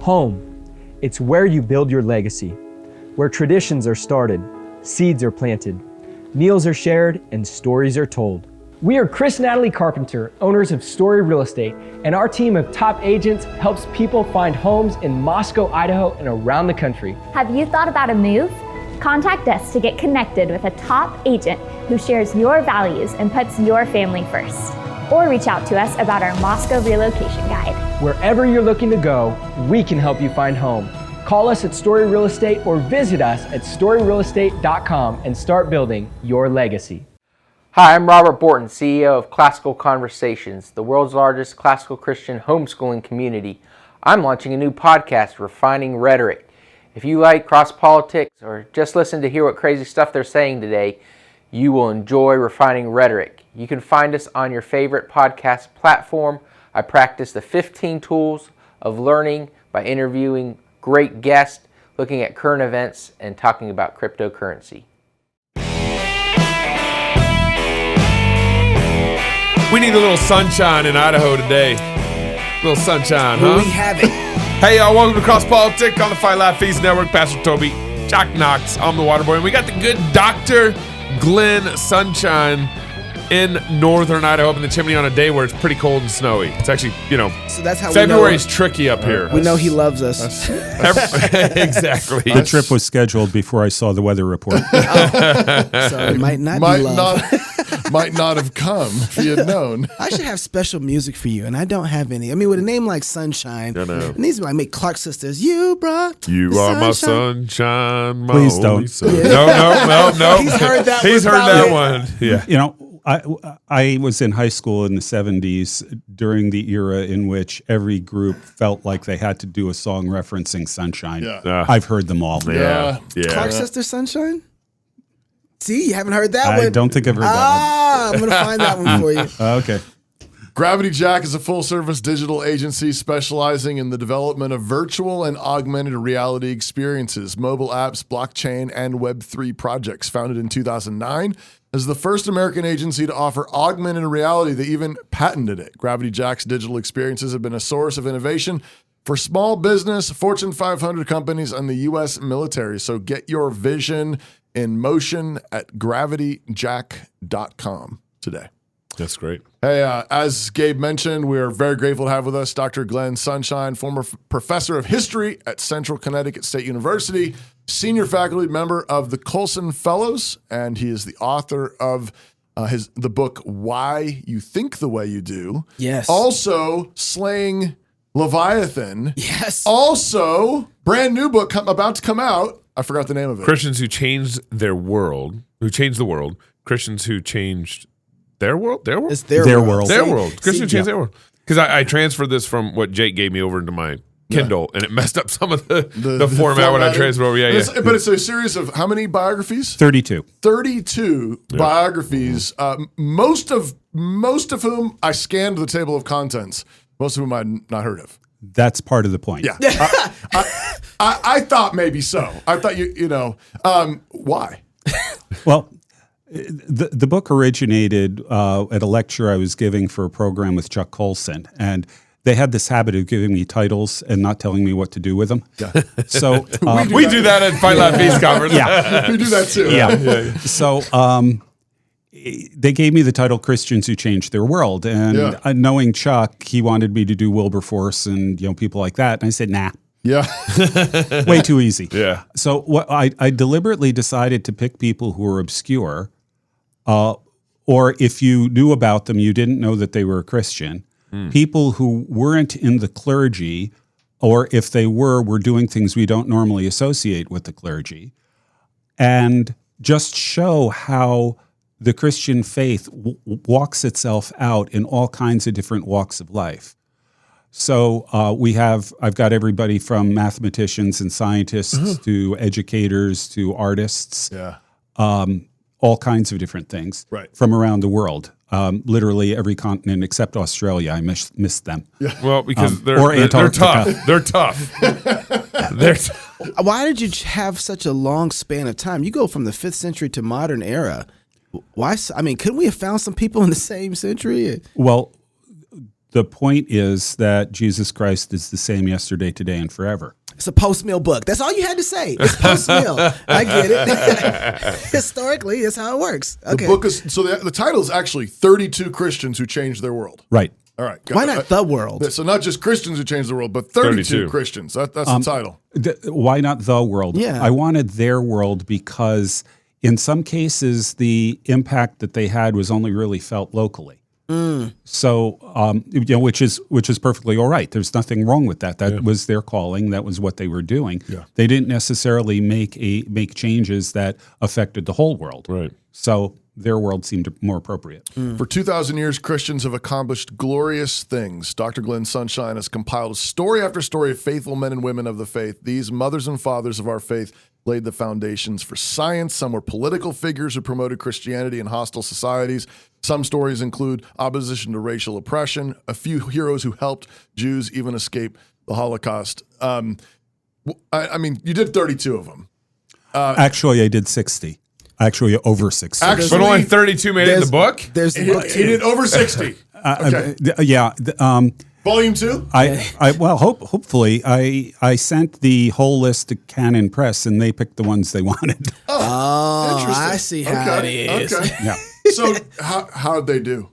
Home. It's where you build your legacy, where traditions are started, seeds are planted, meals are shared, and stories are told. We are Chris and Natalie Carpenter, owners of Story Real Estate, and our team of top agents helps people find homes in Moscow, Idaho, and around the country. Have you thought about a move? Contact us to get connected with a top agent who shares your values and puts your family first. Or reach out to us about our Moscow relocation guide. Wherever you're looking to go, we can help you find home. Call us at Story Real Estate or visit us at storyrealestate.com and start building your legacy. Hi, I'm Robert Borton, CEO of Classical Conversations, the world's largest classical Christian homeschooling community. I'm launching a new podcast, Refining Rhetoric. If you like CrossPolitic or just listen to hear what crazy stuff they're saying today, you will enjoy Refining Rhetoric. You can find us on your favorite podcast platform. I practice the 15 tools of learning by interviewing great guests, looking at current events, and talking about cryptocurrency. We need a little sunshine in Idaho today. A little sunshine, huh? We have it. Hey, y'all, welcome to CrossPolitic on the Fight Laugh Feast Network. Pastor Toby, Jock Knox, I'm the Waterboy, and we got the good Dr. Glenn Sunshine in northern Idaho up in the chimney on a day where it's pretty cold and snowy. It's actually, So that's how February's tricky up here. We know he loves us. Exactly. The trip was scheduled before I saw the weather report. So it might not be love. Might not have come if you had known. I should have special music for you, and I don't have any. I mean, with a name like Sunshine, it needs to be like make Clark Sisters. You brought You the are my sunshine, my Please only don't. sun. Yeah. No. He's heard that He's one heard that probably. one. Yeah. I was in high school in the 70s during the era in which every group felt like they had to do a song referencing Sunshine. Yeah. I've heard them all. Yeah. Clark Sisters Sunshine? See, you haven't heard that one. I don't think I've heard I'm going to find that one for you. that one. Okay. Gravity Jack is a full-service digital agency specializing in the development of virtual and augmented reality experiences, mobile apps, blockchain, and Web3 projects. Founded in 2009 as the first American agency to offer augmented reality, they even patented it. Gravity Jack's digital experiences have been a source of innovation for small business, Fortune 500 companies, and the U.S. military. So get your vision in motion at gravityjack.com today. That's great. Hey, as Gabe mentioned, we are very grateful to have with us Dr. Glenn Sunshine, former professor of history at Central Connecticut State University, senior faculty member of the Colson Fellows, and he is the author of the book, Why You Think the Way You Do. Yes. Also, Slaying Leviathan. Yes. Also, brand new book about to come out. I forgot the name of it. Christians who changed the world. Christians who changed their world? Their world? It's their world. Their world. Christians who changed yeah. their world. Because I transferred this from what Jake gave me over into my Kindle, and it messed up some of the format when I transferred over. Yeah. But it's a series of how many biographies? 32. 32 biographies, most of whom I scanned the table of contents, most of whom I'd not heard of. That's part of the point. Yeah. I thought maybe so. I thought why? Well, the book originated at a lecture I was giving for a program with Chuck Colson, and they had this habit of giving me titles and not telling me what to do with them. Yeah. So we do that at Fight Laugh Feast Conference. Yeah. We do that too. Yeah. So they gave me the title Christians Who Changed Their World. And knowing Chuck, he wanted me to do Wilberforce and people like that. And I said, nah. Yeah. Way too easy. Yeah. So what I deliberately decided to pick people who were obscure, or if you knew about them, you didn't know that they were a Christian. People who weren't in the clergy, or if they were doing things we don't normally associate with the clergy, and just show how the Christian faith walks itself out in all kinds of different walks of life. So I've got everybody from mathematicians and scientists to educators to artists, all kinds of different things from around the world. Literally every continent except Australia. I missed them. Yeah. Well, because they're Antarctica. tough. They're tough. Why did you have such a long span of time? You go from the 5th century to modern era. Why? I mean, couldn't we have found some people in the same century? Well, the point is that Jesus Christ is the same yesterday, today, and forever. It's a post-meal book. That's all you had to say. It's post-meal. I get it. Historically, it's how it works. Okay. The book is the title is actually 32 Christians who changed their world. Right. All right. Why not the world? So not just Christians who changed the world, but 32 Christians. That's the title. Why not the world? Yeah. I wanted their world because in some cases the impact that they had was only really felt locally. So, which is perfectly all right. There's nothing wrong with that. That was their calling. That was what they were doing. Yeah. They didn't necessarily make changes that affected the whole world. Right. So their world seemed more appropriate. For 2,000 years, Christians have accomplished glorious things. Dr. Glenn Sunshine has compiled story after story of faithful men and women of the faith. These mothers and fathers of our faith laid the foundations for science. Some were political figures who promoted Christianity in hostile societies. Some stories include opposition to racial oppression, a few heroes who helped Jews even escape the Holocaust. I mean, you did 32 of them. Actually, I did 60. Actually, over 60. Actually, But only 32 made it in the book? There's He did over 60. Okay. Volume 2? Hopefully, I sent the whole list to Canon Press, and they picked the ones they wanted. Oh, Interesting. I see how it is. Okay. Yeah. So how did they do?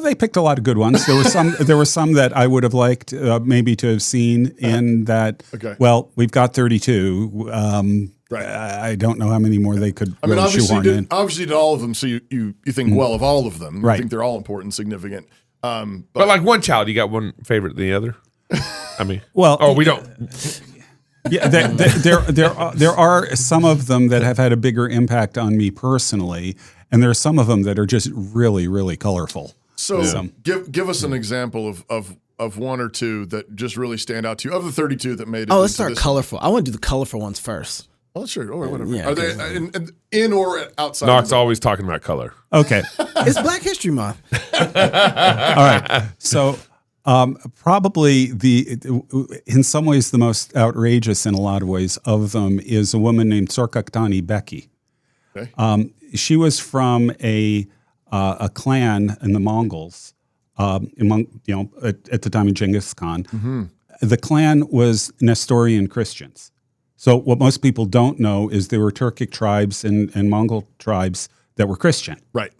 They picked a lot of good ones. There were some that I would have liked maybe to have seen in that. Okay. Well, we've got 32. Right. I don't know how many more they could. I mean, really shoehorn in. obviously did all of them. So you think well of all of them. Right. You think they're all important, significant. But like one child, you got one favorite than the other? I mean, well, we don't. Yeah, there are some of them that have had a bigger impact on me personally, and there are some of them that are just really, really colorful. So give us an example of one or two that just really stand out to you of the 32 that made it. Oh, let's start colorful. I want to do the colorful ones first. Oh, sure. Or whatever. Yeah, Are they in or outside? Knox always talking about color. Okay. It's Black History Month. All right. So probably in some ways the most outrageous in a lot of ways of them is a woman named Sorkaktani Beki. Okay. She was from a clan in the Mongols, at the time of Genghis Khan. Mm-hmm. The clan was Nestorian Christians. So what most people don't know is there were Turkic tribes and Mongol tribes that were Christian. Right.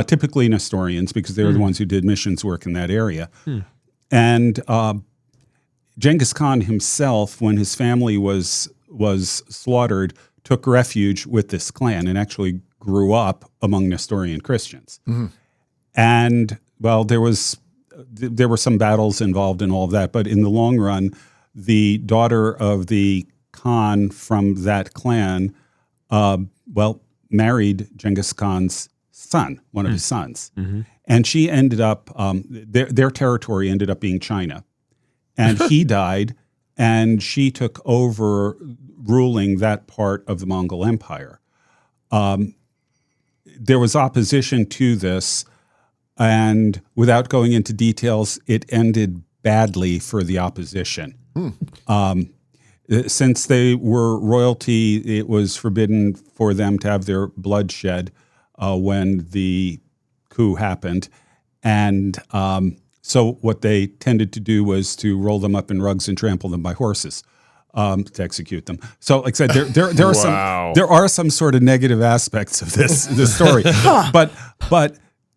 Typically Nestorians, because they were the ones who did missions work in that area. And Genghis Khan himself, when his family was slaughtered, took refuge with this clan and actually grew up among Nestorian Christians. Mm-hmm. And, well, there were some battles involved in all of that, but in the long run, the daughter of the Khan from that clan, married Genghis Khan's son, one of his sons. Mm-hmm. And she ended up, their territory ended up being China. And he died, and she took over ruling that part of the Mongol Empire. There was opposition to this, and without going into details, it ended badly for the opposition. Since they were royalty, it was forbidden for them to have their blood shed when the coup happened. And so what they tended to do was to roll them up in rugs and trample them by horses to execute them. So like I said, there are some sort of negative aspects of this story. But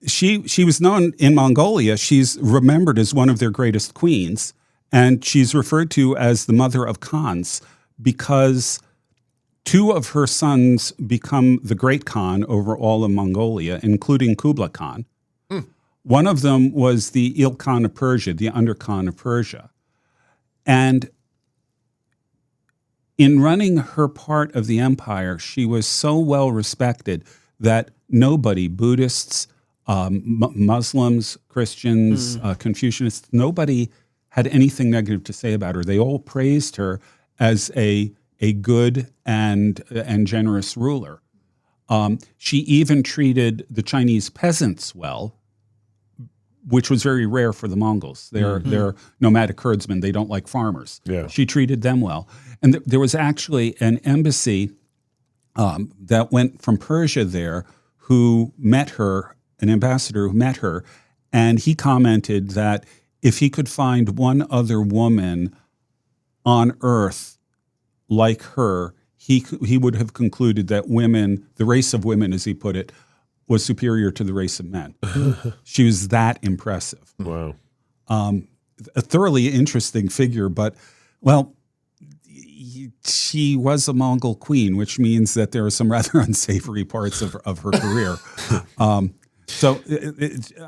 she was known in Mongolia. She's remembered as one of their greatest queens. And she's referred to as the mother of Khans because two of her sons become the great Khan over all of Mongolia, including Kublai Khan. One of them was the Il Khan of Persia, the Under Khan of Persia. And in running her part of the empire, she was so well respected that nobody, Buddhists, Muslims, Christians, Confucianists, nobody had anything negative to say about her. They all praised her as a good and generous ruler. She even treated the Chinese peasants well, which was very rare for the Mongols. They're nomadic herdsmen. They don't like farmers. Yeah. She treated them well. And there was actually an embassy that went from Persia there who met her, an ambassador who met her, And he commented that if he could find one other woman on Earth like her, he would have concluded that women, the race of women, as he put it, was superior to the race of men. She was that impressive. Wow. A thoroughly interesting figure, but, well, she was a Mongol queen, which means that there are some rather unsavory parts of her career. So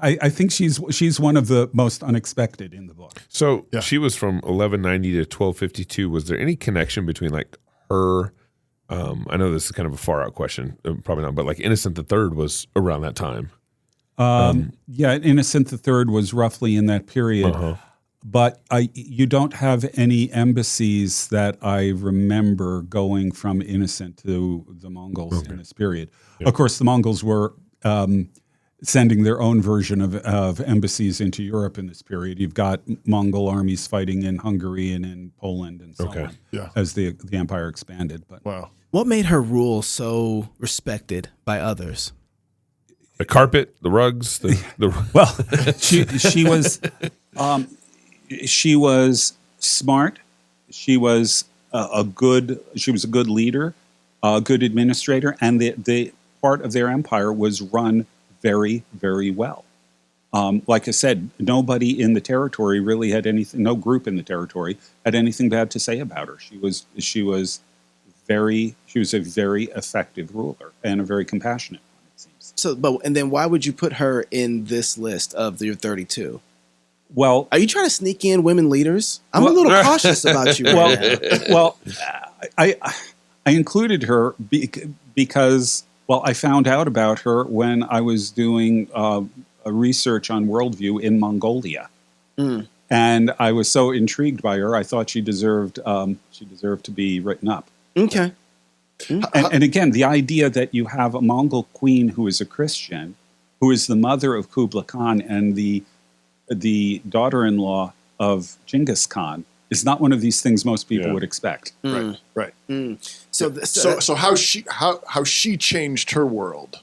I think she's one of the most unexpected in the book. So she was from 1190 to 1252. Was there any connection between like her? I know this is kind of a far out question, probably not, but like Innocent III was around that time. Yeah, Innocent III was roughly in that period. But you don't have any embassies that I remember going from Innocent to the Mongols in this period. Yeah. Of course, the Mongols were sending their own version of embassies into Europe in this period. You've got Mongol armies fighting in Hungary and in Poland and so on as the empire expanded. But what made her rule so respected by others? The carpet, the rugs, well, she was smart. She was a good leader, a good administrator, and the part of their empire was run very, very well. Like I said, nobody in the territory really had anything. No group in the territory had anything bad to say about her. She was a very effective ruler and a very compassionate one, it seems. So, and then why would you put her in this list of your 32? Well, are you trying to sneak in women leaders? I'm a little cautious about you. I included her because I found out about her when I was doing a research on worldview in Mongolia, and I was so intrigued by her. I thought she deserved to be written up. Okay. And again, the idea that you have a Mongol queen who is a Christian, who is the mother of Kublai Khan and the daughter-in-law of Genghis Khan, is not one of these things most people would expect. Right. So how she changed her world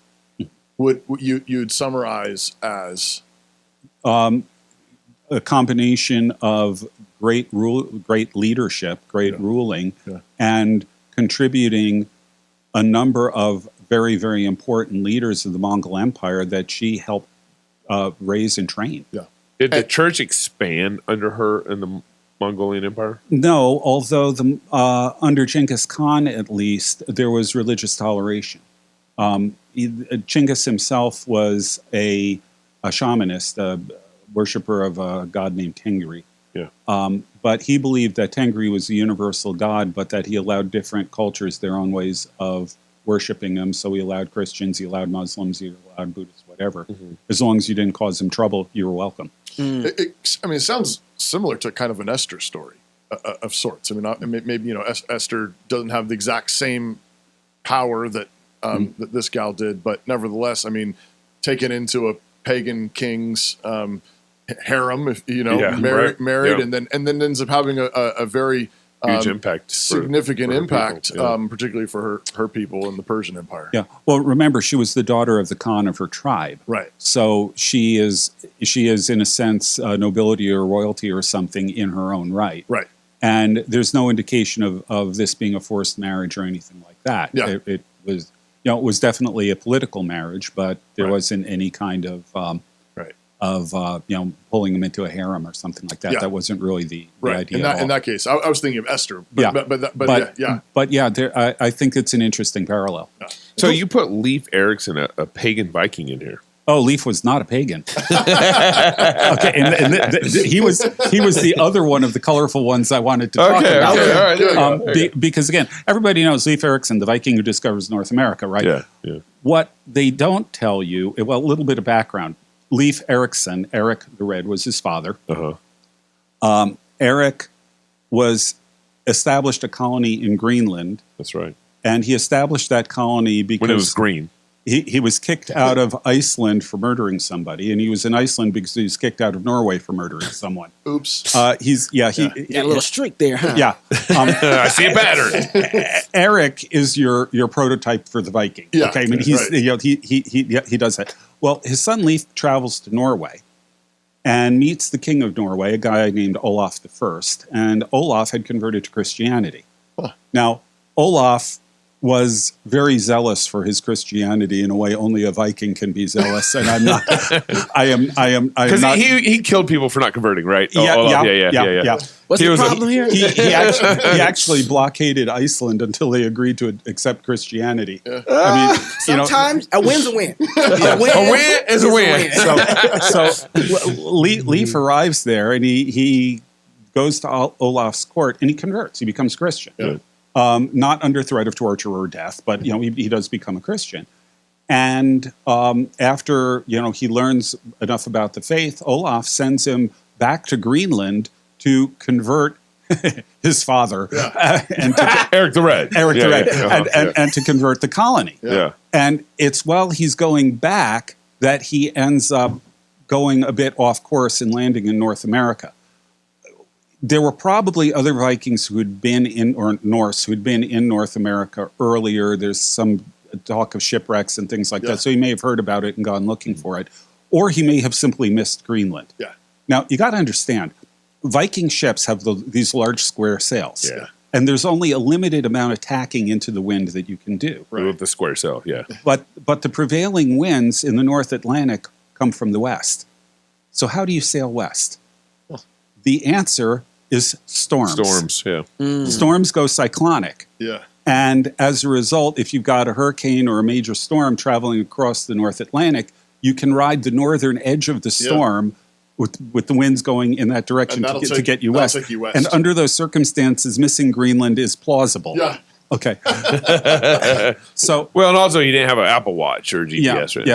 would you'd summarize as a combination of great leadership, ruling, and contributing a number of very, very important leaders of the Mongol Empire that she helped raise and train. Yeah. Did the church expand under her in the Mongolian Empire? No, although under Genghis Khan, at least, there was religious toleration. Genghis himself was a shamanist, a worshiper of a god named Tengri. Yeah. But he believed that Tengri was a universal god, but that he allowed different cultures their own ways of worshiping him. So he allowed Christians, he allowed Muslims, he allowed Buddhists, whatever. As long as you didn't cause them trouble, you were welcome. It sounds similar to kind of an Esther story of sorts. I mean, maybe Esther doesn't have the exact same power that that this gal did, but nevertheless, I mean, taken into a pagan king's harem, married, and then ends up having a very huge impact, significant for impact, people, particularly for her people in the Persian Empire. Yeah. Well, remember, she was the daughter of the Khan of her tribe. Right. So she is in a sense nobility or royalty or something in her own right. Right. And there's no indication of this being a forced marriage or anything like that. Yeah. It was, it was definitely a political marriage, but there wasn't any kind of pulling them into a harem or something like that. Yeah. That wasn't really the idea. In that case, I was thinking of Esther. But I think it's an interesting parallel. Yeah. So you put Leif Erikson, a pagan Viking, in here. Oh, Leif was not a pagan. Okay, and he was the other one of the colorful ones I wanted to talk about. Okay, all right. Because again, everybody knows Leif Erikson, the Viking who discovers North America, right? Yeah. What they don't tell you, a little bit of background. Leif Erikson, Eric the Red, was his father. Eric established a colony in Greenland. That's right. And he established that colony because when it was green. He was kicked out of Iceland for murdering somebody, and he was in Iceland because he was kicked out of Norway for murdering someone. Oops. He got a little streak there, huh? Yeah. I see a pattern. Eric is your prototype for the Viking. Yeah. Okay. I mean, he does that. Well, his son Leif travels to Norway, and meets the king of Norway, a guy named Olaf I. And Olaf had converted to Christianity. Now, Olaf was very zealous for his Christianity in a way only a Viking can be zealous, and I'm not. I am Because not. he killed people for not converting, right? Yeah. What's the problem here? He actually blockaded Iceland until they agreed to accept Christianity. I mean, Sometimes a win's a win. A win is a win. So Leif arrives there, and he goes to Olaf's court, and he converts. He becomes Christian. Yeah. Not under threat of torture or death, but he does become a Christian. And after he learns enough about the faith, Olaf sends him back to Greenland to convert his father and to, Eric the Red. And to convert the colony. Yeah. And it's while he's going back that he ends up going a bit off course and landing in North America. There were probably other Vikings who had been in, or Norse, who had been in North America earlier. There's some talk of shipwrecks and things like that. So he may have heard about it and gone looking for it. Or he may have simply missed Greenland. Yeah. Now, you got to understand, Viking ships have these large square sails. Yeah. And there's only a limited amount of tacking into the wind that you can do. Right. With the square sail, yeah. But the prevailing winds in the North Atlantic come from the west. So how do you sail west? The answer is storms. Storms, yeah. Storms go cyclonic. Yeah. And as a result, if you've got a hurricane or a major storm traveling across the North Atlantic, you can ride the northern edge of the storm with the winds going in that direction to get you west. Take you west. And under those circumstances, missing Greenland is plausible. Yeah. Okay. So Well, and also you didn't have an Apple Watch or GPS.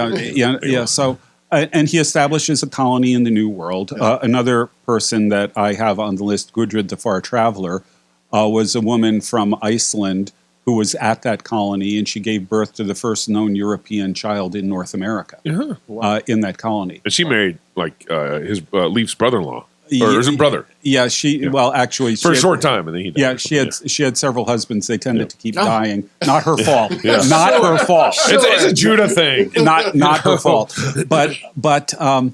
yeah. So, and he establishes a colony in the New World. Another person that I have on the list, Gudrid the Far Traveler, was a woman from Iceland who was at that colony, and she gave birth to the first known European child in North America in that colony. And she married his Leif's brother-in-law. Or is it brother? Yeah, well, actually, for a short time, and then he died. Yeah, she had several husbands. They tended to keep dying. Not her fault. Not her fault. It's a Judah thing. Not her fault. But the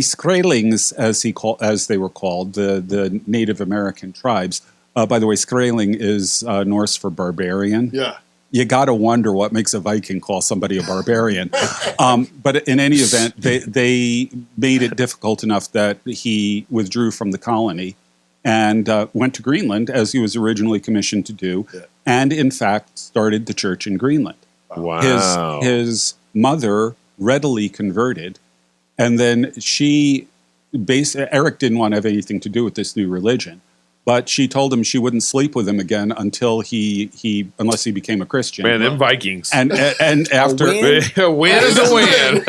Skrælings, as they were called, the Native American tribes. By the way, Skræling is Norse for barbarian. Yeah. You got to wonder what makes a Viking call somebody a barbarian. But in any event, they made it difficult enough that he withdrew from the colony and went to Greenland, as he was originally commissioned to do, and in fact started the church in Greenland. Wow. His mother readily converted, and then Eric didn't want to have anything to do with this new religion. But she told him she wouldn't sleep with him again until unless he became a Christian. Man, them Vikings. And after a win is a win.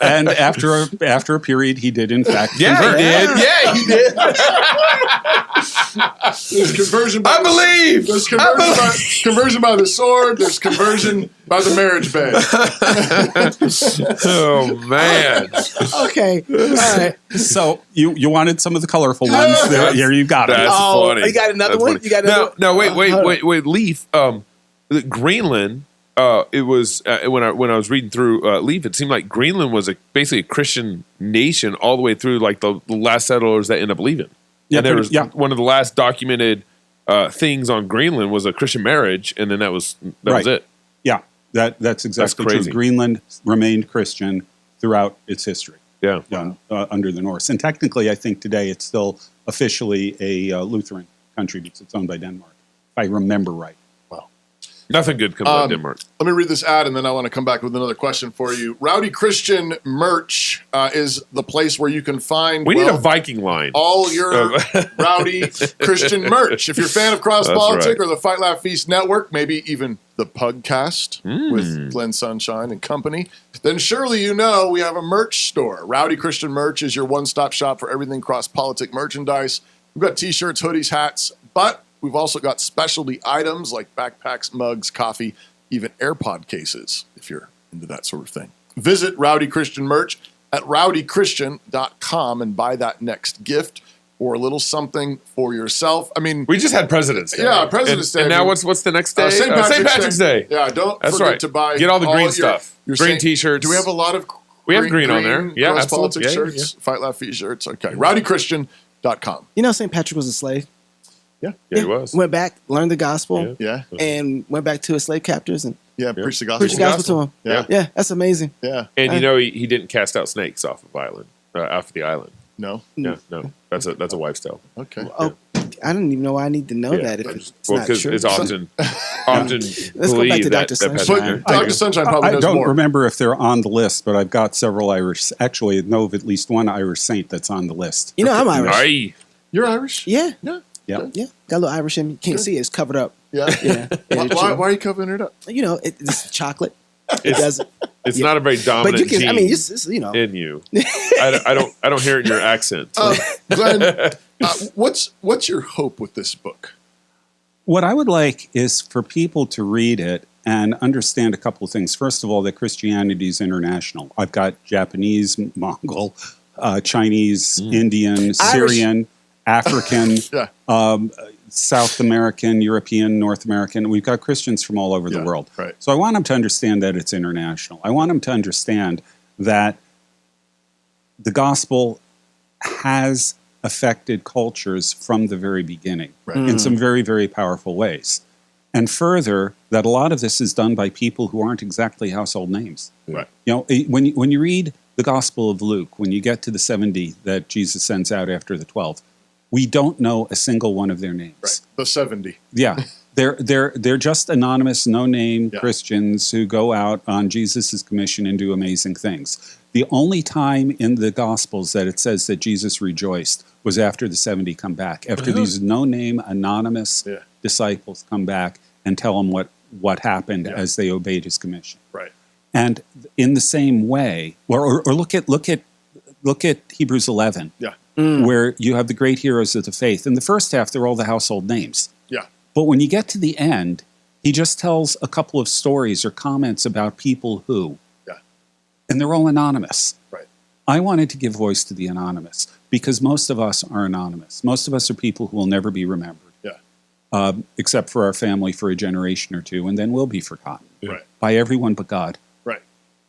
and after a period, he did in fact convert. Yeah, he did. There's conversion. I believe. There's conversion by the sword. There's conversion by the marriage bed. Oh man. Okay. All right. So you wanted some of the colorful ones. Here you got it. That's funny. You got another one? Funny. You got another one? No, wait. Leif. Greenland. It was when I was reading through Leif. It seemed like Greenland was basically a Christian nation all the way through, like the last settlers that ended up leaving. Yeah, and there was one of the last documented things on Greenland was a Christian marriage, and then that was it. Yeah, that's exactly crazy. true. Greenland remained Christian throughout its history. Yeah, under the Norse, and technically, I think today it's still officially a Lutheran country because it's owned by Denmark, if I remember right. nothing good comes out of Denmark. Let me read this ad, and then I want to come back with another question for you. Rowdy Christian Merch is the place where you can find. We need a Viking line. All your Rowdy Christian merch. If you're a fan of CrossPolitic or the Fight Laugh Feast Network, maybe even the Pugcast with Glenn Sunshine and company, then surely you know we have a merch store. Rowdy Christian Merch is your one-stop shop for everything CrossPolitic merchandise. We've got t-shirts, hoodies, hats, but we've also got specialty items like backpacks, mugs, coffee, even AirPod cases, if you're into that sort of thing. Visit Rowdy Christian Merch at rowdychristian.com and buy that next gift or a little something for yourself. I mean, we just had President's Day. Yeah, President's Day. And now what's the next day? St. Patrick's Day. Yeah, don't That's forget right. to buy. Get all the green stuff. Your green t-shirts. Do we have a lot of We have green on there. Yeah, CrossPolitic absolutely. shirts, Fight Laugh Feet shirts. Okay. RowdyChristian.com. You know, St. Patrick was a slave. Yeah. Yeah, he was. Went back, learned the gospel, Yeah. and went back to his slave captors and Yeah. Preach the gospel. preached the gospel to him. Yeah. Yeah, that's amazing. Yeah. And he didn't cast out snakes off of the island. No. Yeah, no. That's a wives' tale. Okay. Oh, I don't even know why I need to know that if it's not because true. it's often Let's go back believed to that Dr. that Sunshine. But Dr. Sunshine probably I knows don't more. remember if they're on the list, but I've got several Irish. Actually, I know of at least one Irish saint that's on the list. You know, I'm Irish. Aye. You're Irish? Yeah, Yeah. yeah. Got a little Irish in me. Can't see it. It's covered up. Yeah. Yeah. Why are you covering it up? You know, it's chocolate. It doesn't. It's not a very dominant But you can. gene I mean, it's you know. in you. I don't hear it in your accent. Glenn, what's your hope with this book? What I would like is for people to read it and understand a couple of things. First of all, that Christianity is international. I've got Japanese, Mongol, Chinese, Indian, Syrian, African, Yeah. South American, European, North American. We've got Christians from all over the Yeah, world. right. So I want them to understand that it's international. I want them to understand that the gospel has affected cultures from the very beginning in some very, very powerful ways. And further, that a lot of this is done by people who aren't exactly household names. Right. You know, when you read the Gospel of Luke, when you get to the 70 that Jesus sends out after the 12, we don't know a single one of their names. Right. The 70. Yeah. They're just anonymous, no-name Yeah. Christians who go out on Jesus' commission and do amazing things. The only time in the Gospels that it says that Jesus rejoiced was after the 70 come back, after these no-name, anonymous disciples come back and tell him what happened as they obeyed his commission. Right. And in the same way, or look at Hebrews 11, Yeah. where you have the great heroes of the faith. In the first half, they're all the household names. Yeah. But when you get to the end, he just tells a couple of stories or comments about people who, and they're all anonymous. Right. I wanted to give voice to the anonymous because most of us are anonymous. Most of us are people who will never be remembered, except for our family for a generation or two, and then we'll be forgotten Right. by everyone but God. Right.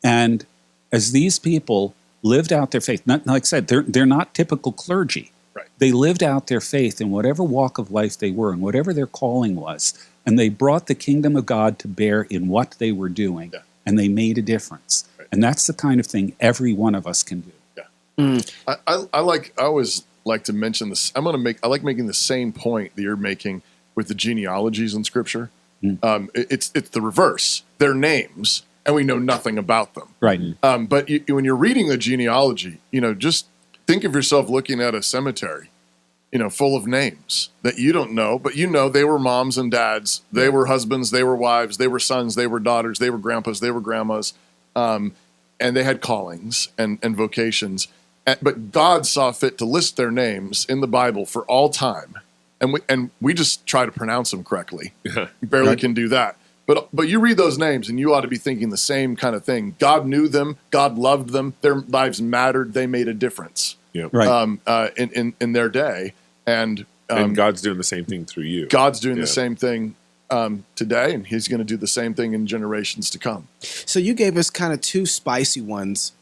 And as these people lived out their faith, like I said, they're not typical clergy. Right. They lived out their faith in whatever walk of life they were and whatever their calling was, and they brought the kingdom of God to bear in what they were doing, and they made a difference. Right. And that's the kind of thing every one of us can do. I always like to mention this. I like making the same point that you're making with the genealogies in Scripture. It's the reverse. They're names, and we know nothing about them. Right. But when you're reading the genealogy, just think of yourself looking at a cemetery, full of names that you don't know, but they were moms and dads, they were husbands, they were wives, they were sons, they were daughters, they were grandpas, they were grandmas, and they had callings and vocations. But God saw fit to list their names in the Bible for all time, and we just try to pronounce them correctly. We barely can do that. But you read those names, and you ought to be thinking the same kind of thing. God knew them. God loved them. Their lives mattered. They made a difference. Right. In their day, and God's doing the same thing through you. God's doing the same thing today, and He's going to do the same thing in generations to come. So you gave us kind of two spicy ones.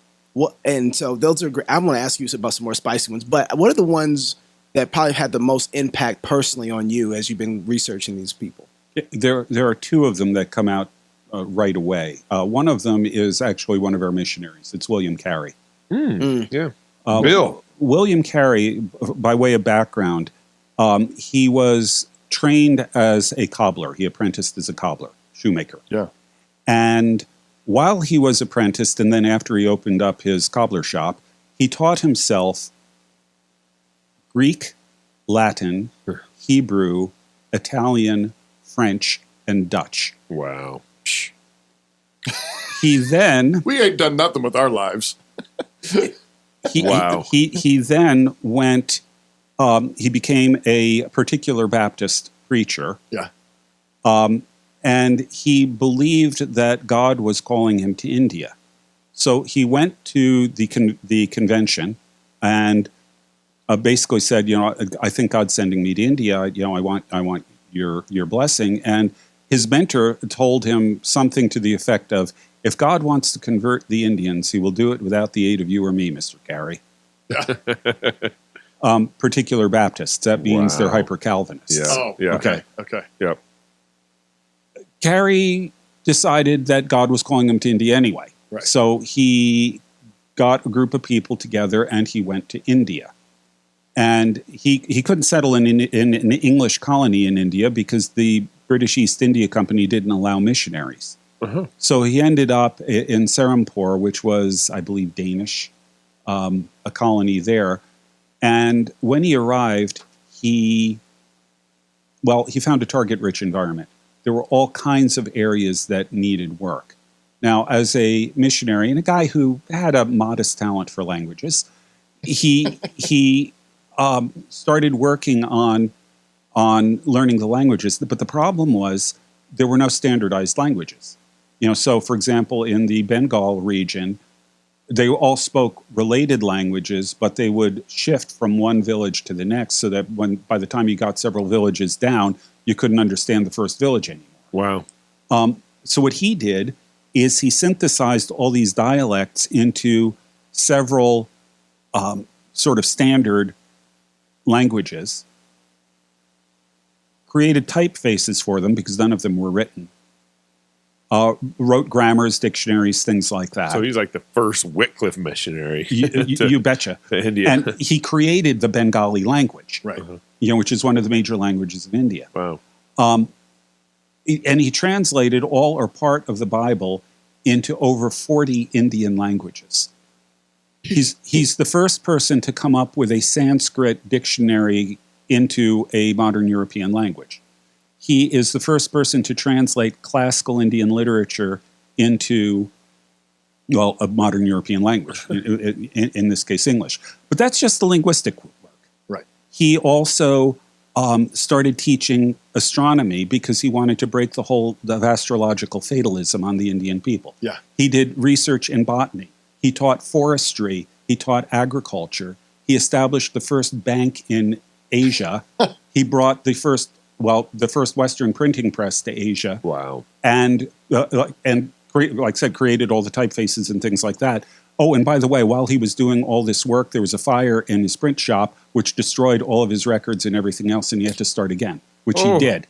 And so those are great. I want to ask you about some more spicy ones, but what are the ones that probably had the most impact personally on you as you've been researching these people? There are two of them that come out right away. One of them is actually one of our missionaries. It's William Carey. Yeah. Bill. William Carey, by way of background, he was trained as a cobbler. He apprenticed as a cobbler, shoemaker. Yeah. And while he was apprenticed, and then after he opened up his cobbler shop, he taught himself Greek, Latin, Hebrew, Italian, French, and Dutch. Wow. He then We ain't done nothing with our lives. he then went. He became a particular Baptist preacher. Yeah. And he believed that God was calling him to India. So he went to the convention and basically said, I think God's sending me to India. I want your blessing. And his mentor told him something to the effect of, If God wants to convert the Indians, he will do it without the aid of you or me, Mr. Carey. Particular Baptists. That means they're hyper-Calvinists. Yeah. Oh, Yeah. Okay. Yep. Carey decided that God was calling him to India anyway. Right. So he got a group of people together and he went to India. And he couldn't settle in an English colony in India because the British East India Company didn't allow missionaries. Uh-huh. So he ended up in Serampore, which was, I believe, Danish, a colony there. And when he arrived, he found a target-rich environment. There were all kinds of areas that needed work. Now, as a missionary and a guy who had a modest talent for languages, he started working on learning the languages. But the problem was there were no standardized languages. So for example, in the Bengal region, they all spoke related languages, but they would shift from one village to the next so that by the time you got several villages down, you couldn't understand the first village anymore. Wow. So what he did is he synthesized all these dialects into several sort of standard languages, created typefaces for them because none of them were written, wrote grammars, dictionaries, things like that. So he's like the first Wycliffe missionary. You betcha. To India. And he created the Bengali language, Right. which is one of the major languages of India. Wow. And he translated all or part of the Bible into over 40 Indian languages. He's the first person to come up with a Sanskrit dictionary into a modern European language. He is the first person to translate classical Indian literature into, a modern European language, in this case, English. But that's just the linguistic work. Right. He also started teaching astronomy because he wanted to break the astrological fatalism on the Indian people. Yeah. He did research in botany. He taught forestry. He taught agriculture. He established the first bank in Asia. He brought the first Western printing press to Asia. Wow. And like I said, created all the typefaces and things like that. Oh, and by the way, while he was doing all this work, there was a fire in his print shop, which destroyed all of his records and everything else, and he had to start again, which he did.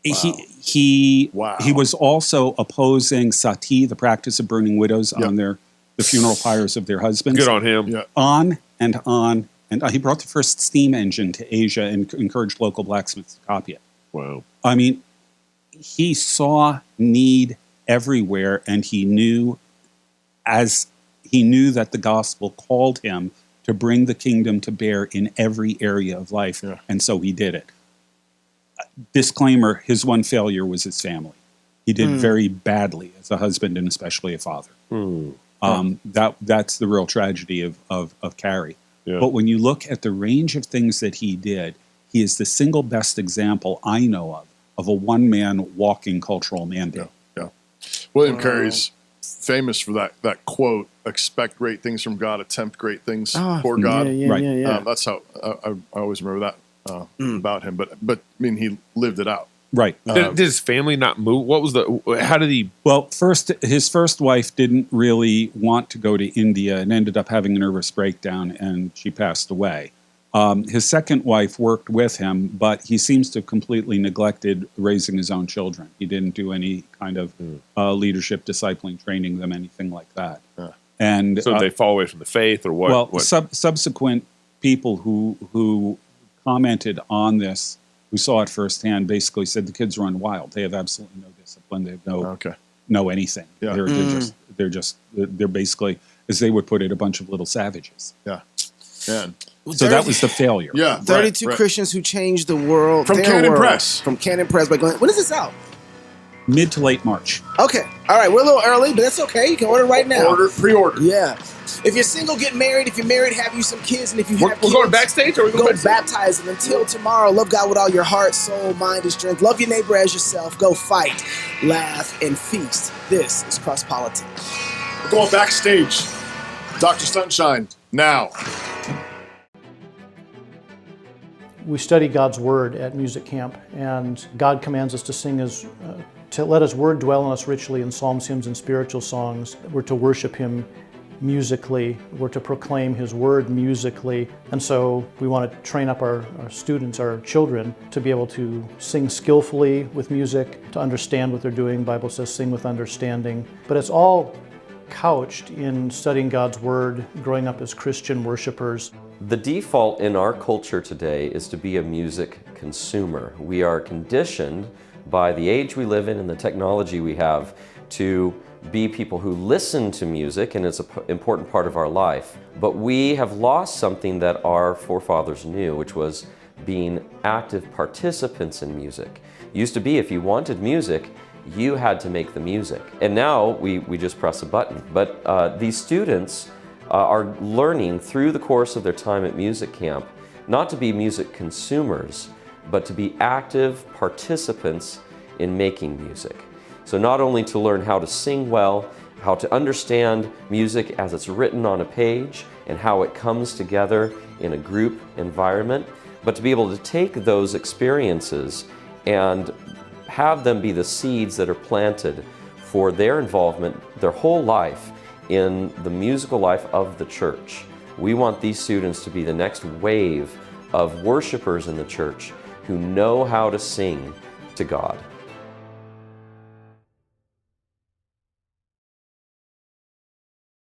He was also opposing sati, the practice of burning widows on the funeral pyres of their husbands. Good on him. Yeah. On and on. And he brought the first steam engine to Asia and encouraged local blacksmiths to copy it. Wow. I mean, he saw need everywhere, and he knew that the gospel called him to bring the kingdom to bear in every area of life, and so he did it. Disclaimer, his one failure was his family. He did very badly as a husband and especially a father. That's the real tragedy of Carey. Yeah. But when you look at the range of things that he did, he is the single best example I know of a one-man walking cultural mandate. Yeah. William Carey's famous for that quote, expect great things from God, attempt great things for God. Yeah. That's how I always remember that about him. But I mean, he lived it out. Right. Did his family not move? How did he? Well, his first wife didn't really want to go to India and ended up having a nervous breakdown, and she passed away. His second wife worked with him, but he seems to have completely neglected raising his own children. He didn't do any kind of leadership, discipling, training them, anything like that. And So did they fall away from the faith, or what? Well, subsequent people who commented on this, who saw it firsthand, basically said the kids run wild. They have absolutely no discipline. They have no anything. Yeah. They're basically, as they would put it, a bunch of little savages. Yeah. Man. So that was the failure. Yeah. 32 right. Christians who changed the world. From their Canon world. Press. From Canon Press. By going, when is this out? Mid to late March. Okay. All right. We're a little early, but that's okay. You can order right now. Pre-order. Yeah. If you're single, get married. If you're married, have you some kids. And if you have We're kids, going backstage, or we go going backstage? baptize them. Until tomorrow, love God with all your heart, soul, mind, and strength. Love your neighbor as yourself. Go fight, laugh, and feast. This is CrossPolitic. We're going backstage. Dr. Sunshine, now. We study God's Word at music camp, and God commands us to sing to let His Word dwell in us richly in psalms, hymns, and spiritual songs. We're to worship Him musically. We're to proclaim His Word musically. And so we want to train up our students, our children, to be able to sing skillfully with music, to understand what they're doing. The Bible says sing with understanding. But it's all couched in studying God's Word, growing up as Christian worshipers. The default in our culture today is to be a music consumer. We are conditioned by the age we live in and the technology we have to be people who listen to music, and it's an important part of our life. But we have lost something that our forefathers knew, which was being active participants in music. It used to be if you wanted music, you had to make the music. And now we just press a button. But these students are learning through the course of their time at music camp not to be music consumers, but to be active participants in making music. So not only to learn how to sing well, how to understand music as it's written on a page and how it comes together in a group environment, but to be able to take those experiences and have them be the seeds that are planted for their involvement their whole life in the musical life of the church. We want these students to be the next wave of worshipers in the church who know how to sing to God.